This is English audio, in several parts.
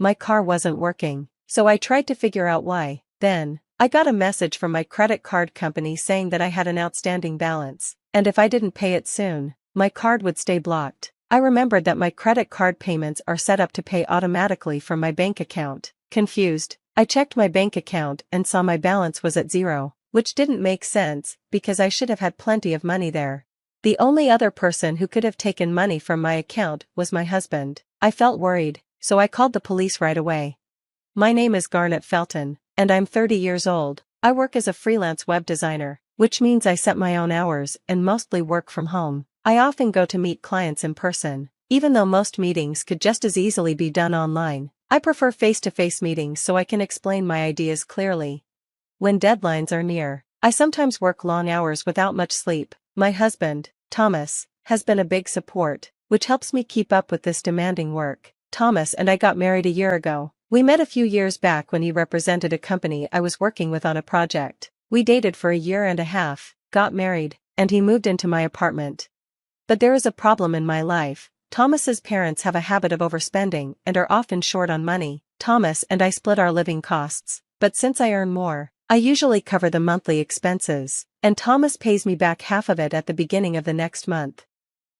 My car wasn't working, so I tried to figure out why. Then, I got a message from my credit card company saying that I had an outstanding balance, and if I didn't pay it soon, my card would stay blocked. I remembered that my credit card payments are set up to pay automatically from my bank account. Confused, I checked my bank account and saw my balance was at zero, which didn't make sense because I should have had plenty of money there. The only other person who could have taken money from my account was my husband. I felt worried, so I called the police right away. My name is Garnet Felton, and I'm 30 years old. I work as a freelance web designer, which means I set my own hours and mostly work from home. I often go to meet clients in person, even though most meetings could just as easily be done online. I prefer face-to-face meetings so I can explain my ideas clearly. When deadlines are near, I sometimes work long hours without much sleep. My husband, Thomas, has been a big support, which helps me keep up with this demanding work. Thomas and I got married a year ago. We met a few years back when he represented a company I was working with on a project. We dated for a year and a half, got married, and he moved into my apartment. But there is a problem in my life. Thomas's parents have a habit of overspending and are often short on money. Thomas and I split our living costs, but since I earn more, I usually cover the monthly expenses, and Thomas pays me back half of it at the beginning of the next month.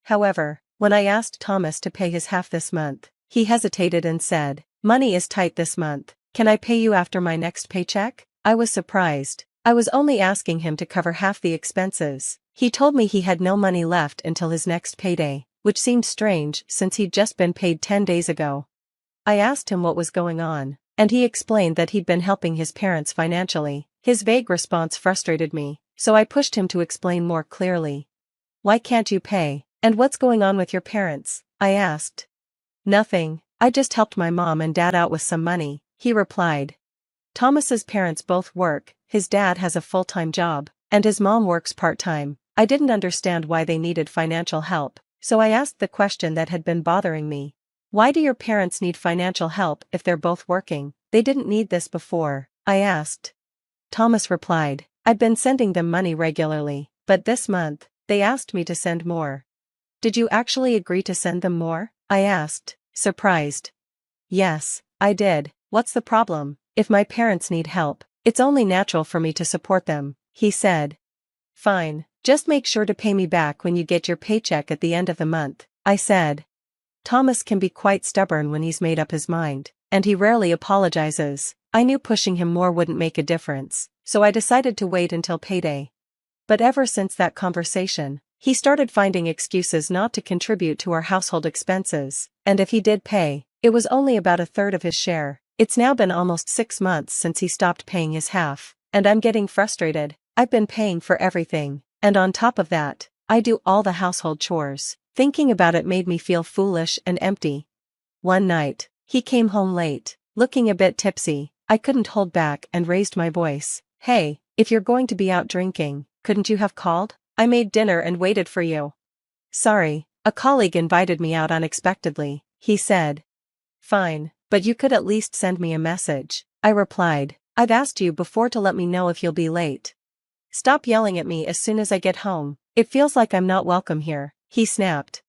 However, when I asked Thomas to pay his half this month, he hesitated and said, "Money is tight this month. Can I pay you after my next paycheck?" I was surprised. I was only asking him to cover half the expenses. He told me he had no money left until his next payday, which seemed strange since he'd just been paid 10 days ago. I asked him what was going on, and he explained that he'd been helping his parents financially. His vague response frustrated me, so I pushed him to explain more clearly. "Why can't you pay? And what's going on with your parents?" I asked. "Nothing, I just helped my mom and dad out with some money," he replied. Thomas's parents both work. His dad has a full-time job, and his mom works part-time. I didn't understand why they needed financial help, so I asked the question that had been bothering me. "Why do your parents need financial help if they're both working? They didn't need this before," I asked. Thomas replied, "I've been sending them money regularly, but this month, they asked me to send more." "Did you actually agree to send them more?" I asked, surprised. "Yes, I did. What's the problem? If my parents need help, it's only natural for me to support them," he said. "Fine, just make sure to pay me back when you get your paycheck at the end of the month," I said. Thomas can be quite stubborn when he's made up his mind, and he rarely apologizes. I knew pushing him more wouldn't make a difference, so I decided to wait until payday. But ever since that conversation, he started finding excuses not to contribute to our household expenses, and if he did pay, it was only about a third of his share. It's now been almost 6 months since he stopped paying his half, and I'm getting frustrated. I've been paying for everything, and on top of that, I do all the household chores. Thinking about it made me feel foolish and empty. One night, he came home late, looking a bit tipsy. I couldn't hold back and raised my voice. "Hey, if you're going to be out drinking, couldn't you have called? I made dinner and waited for you." "Sorry, a colleague invited me out unexpectedly," he said. "Fine, but you could at least send me a message," I replied. "I've asked you before to let me know if you'll be late." "Stop yelling at me as soon as I get home. It feels like I'm not welcome here," he snapped.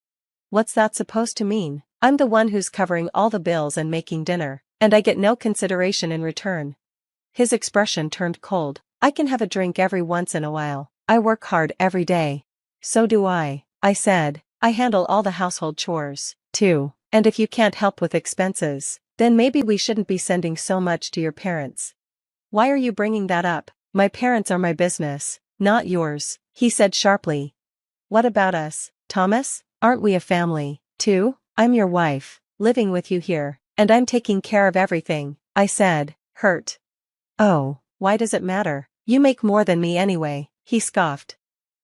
"What's that supposed to mean? I'm the one who's covering all the bills and making dinner, and I get no consideration in return." His expression turned cold. "I can have a drink every once in a while. I work hard every day." "So do I said. "I handle all the household chores, too, and if you can't help with expenses, then maybe we shouldn't be sending so much to your parents." "Why are you bringing that up? My parents are my business, not yours," he said sharply. "What about us, Thomas? Aren't we a family, too? I'm your wife, living with you here, and I'm taking care of everything," I said, hurt. "Oh, why does it matter? You make more than me anyway," he scoffed.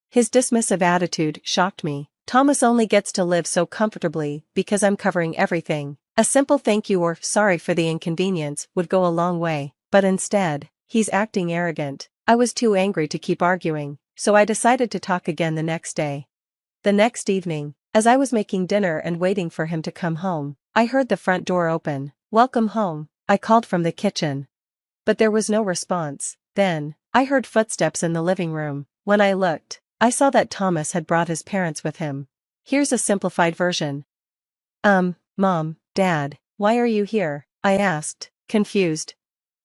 His dismissive attitude shocked me. Thomas only gets to live so comfortably because I'm covering everything. A simple thank you or sorry for the inconvenience would go a long way, but instead, he's acting arrogant. I was too angry to keep arguing, so I decided to talk again the next day. The next evening, as I was making dinner and waiting for him to come home, I heard the front door open. "Welcome home," I called from the kitchen. But there was no response. Then, I heard footsteps in the living room. When I looked, I saw that Thomas had brought his parents with him. Here's a simplified version. Mom, Dad, why are you here?" I asked, confused.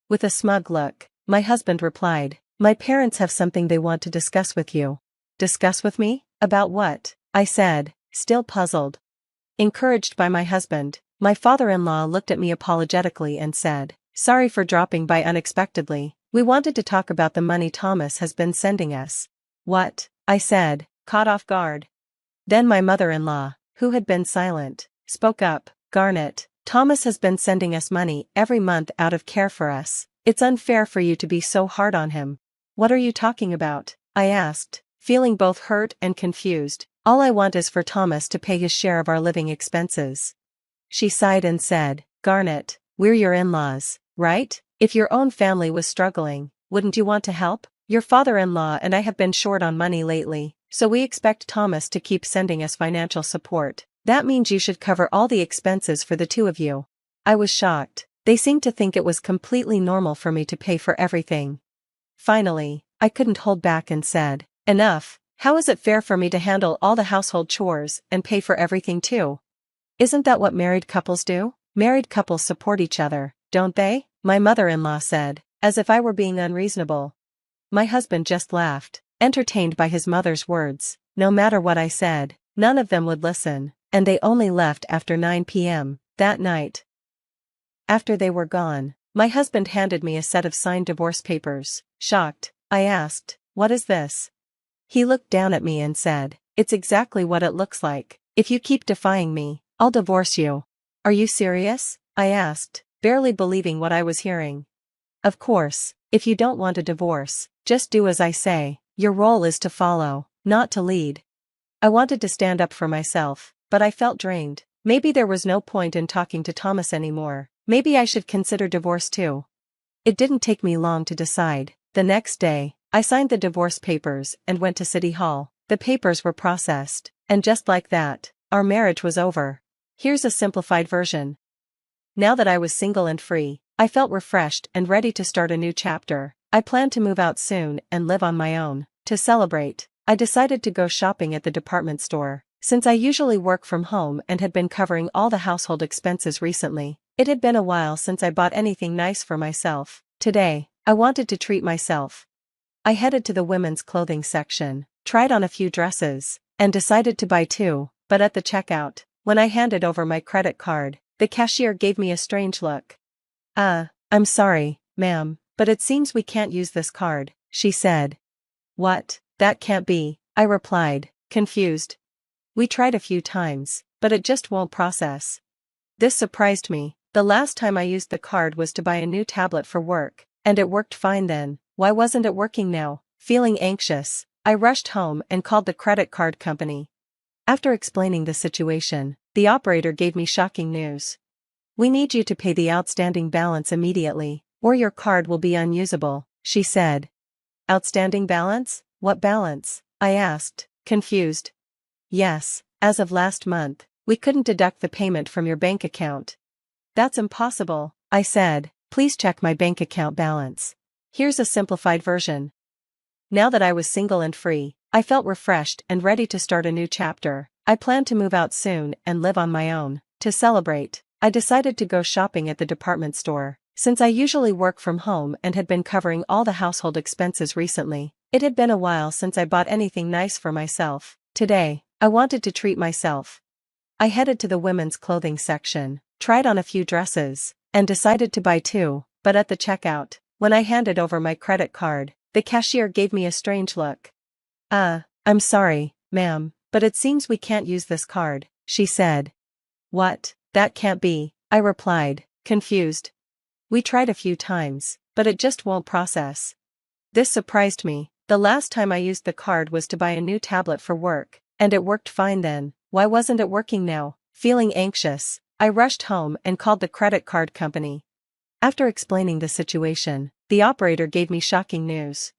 With a smug look, my husband replied, "My parents have something they want to discuss with you." "Discuss with me? About what?" I said, still puzzled. Encouraged by my husband, my father-in-law looked at me apologetically and said, "Sorry for dropping by unexpectedly. We wanted to talk about the money Thomas has been sending us." "What?" I said, caught off guard. Then my mother-in-law, who had been silent, spoke up. "Garnet, Thomas has been sending us money every month out of care for us. It's unfair for you to be so hard on him." "What are you talking about?" I asked, feeling both hurt and confused. "All I want is for Thomas to pay his share of our living expenses." She sighed and said, "Garnet, we're your in-laws, right? If your own family was struggling, wouldn't you want to help? Your father-in-law and I have been short on money lately, so we expect Thomas to keep sending us financial support. That means you should cover all the expenses for the two of you." I was shocked. They seemed to think it was completely normal for me to pay for everything. Finally, I couldn't hold back and said, "Enough. How is it fair for me to handle all the household chores and pay for everything too? Isn't that what married couples do? Married couples support each other, don't they?" my mother-in-law said, as if I were being unreasonable. My husband just laughed, entertained by his mother's words. No matter what I said, none of them would listen, and they only left after 9 p.m. that night. After they were gone, my husband handed me a set of signed divorce papers. Shocked, I asked, "What is this?" He looked down at me and said, "It's exactly what it looks like. If you keep defying me, I'll divorce you." "Are you serious?" I asked, barely believing what I was hearing. "Of course, if you don't want a divorce, just do as I say. Your role is to follow, not to lead." I wanted to stand up for myself, but I felt drained. Maybe there was no point in talking to Thomas anymore. Maybe I should consider divorce too. It didn't take me long to decide. The next day, I signed the divorce papers and went to City Hall. The papers were processed, and just like that, our marriage was over. Here's a simplified version. Now that I was single and free, I felt refreshed and ready to start a new chapter. I planned to move out soon and live on my own. To celebrate, I decided to go shopping at the department store. Since I usually work from home and had been covering all the household expenses recently, it had been a while since I bought anything nice for myself. Today, I wanted to treat myself. I headed to the women's clothing section, tried on a few dresses, and decided to buy two, but at the checkout, when I handed over my credit card, the cashier gave me a strange look. I'm sorry, ma'am, but it seems we can't use this card," she said. "What? That can't be," I replied, confused. "We tried a few times, but it just won't process." This surprised me. The last time I used the card was to buy a new tablet for work, and it worked fine then. Why wasn't it working now? Feeling anxious, I rushed home and called the credit card company. After explaining the situation, the operator gave me shocking news. "We need you to pay the outstanding balance immediately, or your card will be unusable," she said. "Outstanding balance? What balance?" I asked, confused. "Yes, as of last month, we couldn't deduct the payment from your bank account." "That's impossible," I said. "Please check my bank account balance." Here's a simplified version. Now that I was single and free, I felt refreshed and ready to start a new chapter. I planned to move out soon and live on my own. To celebrate, I decided to go shopping at the department store. Since I usually work from home and had been covering all the household expenses recently, it had been a while since I bought anything nice for myself. Today, I wanted to treat myself. I headed to the women's clothing section, tried on a few dresses, and decided to buy two, but at the checkout, when I handed over my credit card, the cashier gave me a strange look. I'm sorry, ma'am, but it seems we can't use this card," she said. "What? That can't be," I replied, confused. "We tried a few times, but it just won't process." This surprised me. The last time I used the card was to buy a new tablet for work, and it worked fine then. Why wasn't it working now? Feeling anxious, I rushed home and called the credit card company. After explaining the situation, the operator gave me shocking news.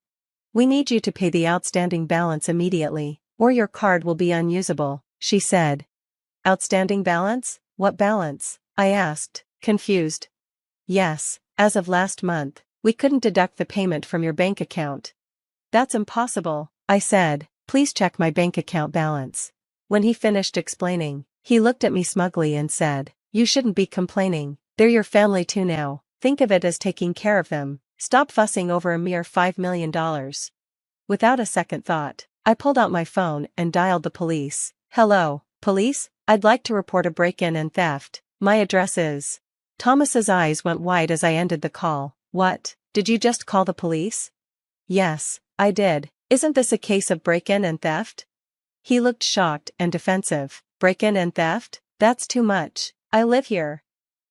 "We need you to pay the outstanding balance immediately, or your card will be unusable," she said. "Outstanding balance? What balance?" I asked, confused. "Yes, as of last month, we couldn't deduct the payment from your bank account." "That's impossible," I said. "Please check my bank account balance." When he finished explaining, he looked at me smugly and said, "You shouldn't be complaining. They're your family too now. Think of it as taking care of them. Stop fussing over a mere $5 million. Without a second thought, I pulled out my phone and dialed the police. Hello, police? I'd like to report a break-in and theft. My address is... Thomas's eyes went wide as I ended the call. What? Did you just call the police? Yes, I did. Isn't this a case of break-in and theft? He looked shocked and defensive. Break-in and theft? That's too much. I live here.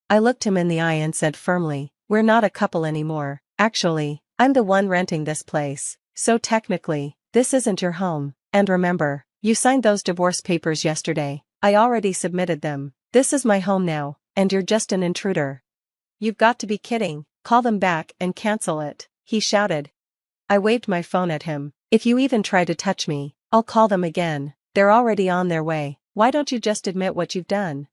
I looked him in the eye and said firmly, we're not a couple anymore. Actually, I'm the one renting this place. So technically, this isn't your home. And remember, you signed those divorce papers yesterday. I already submitted them. This is my home now, and you're just an intruder. You've got to be kidding. Call them back and cancel it, he shouted. I waved my phone at him. If you even try to touch me, I'll call them again. They're already on their way. Why don't you just admit what you've done?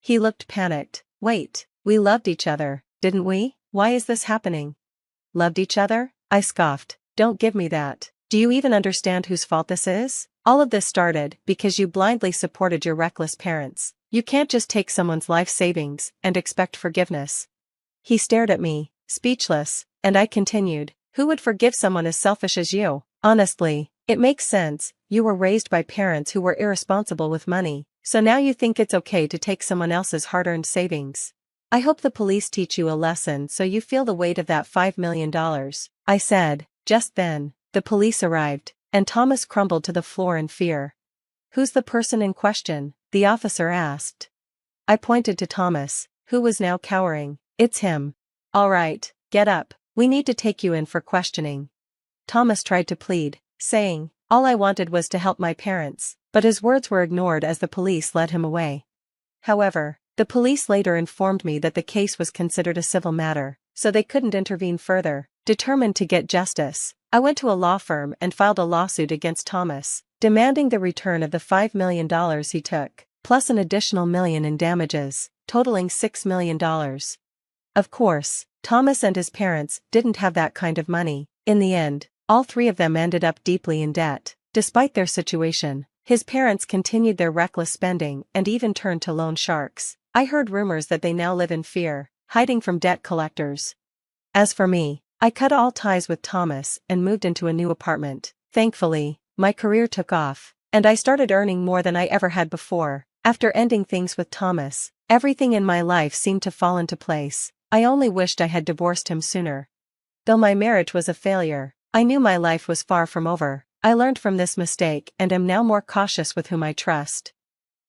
He looked panicked. Wait, we loved each other, didn't we? Why is this happening? Loved each other? I scoffed. Don't give me that. Do you even understand whose fault this is? All of this started because you blindly supported your reckless parents. You can't just take someone's life savings and expect forgiveness. He stared at me, speechless, and I continued, who would forgive someone as selfish as you? Honestly, it makes sense. You were raised by parents who were irresponsible with money, so now you think it's okay to take someone else's hard-earned savings. I hope the police teach you a lesson so you feel the weight of that $5 million, I said. Just then, the police arrived, and Thomas crumbled to the floor in fear. Who's the person in question? The officer asked. I pointed to Thomas, who was now cowering. It's him. All right, get up. We need to take you in for questioning. Thomas tried to plead, saying, all I wanted was to help my parents, but his words were ignored as the police led him away. However, the police later informed me that the case was considered a civil matter, so they couldn't intervene further. Determined to get justice, I went to a law firm and filed a lawsuit against Thomas, demanding the return of the $5 million he took, plus an additional $1 million in damages, totaling $6 million. Of course, Thomas and his parents didn't have that kind of money. In the end, all three of them ended up deeply in debt. Despite their situation, his parents continued their reckless spending and even turned to loan sharks. I heard rumors that they now live in fear, hiding from debt collectors. As for me, I cut all ties with Thomas and moved into a new apartment. Thankfully, my career took off, and I started earning more than I ever had before. After ending things with Thomas, everything in my life seemed to fall into place. I only wished I had divorced him sooner. Though my marriage was a failure, I knew my life was far from over. I learned from this mistake and am now more cautious with whom I trust.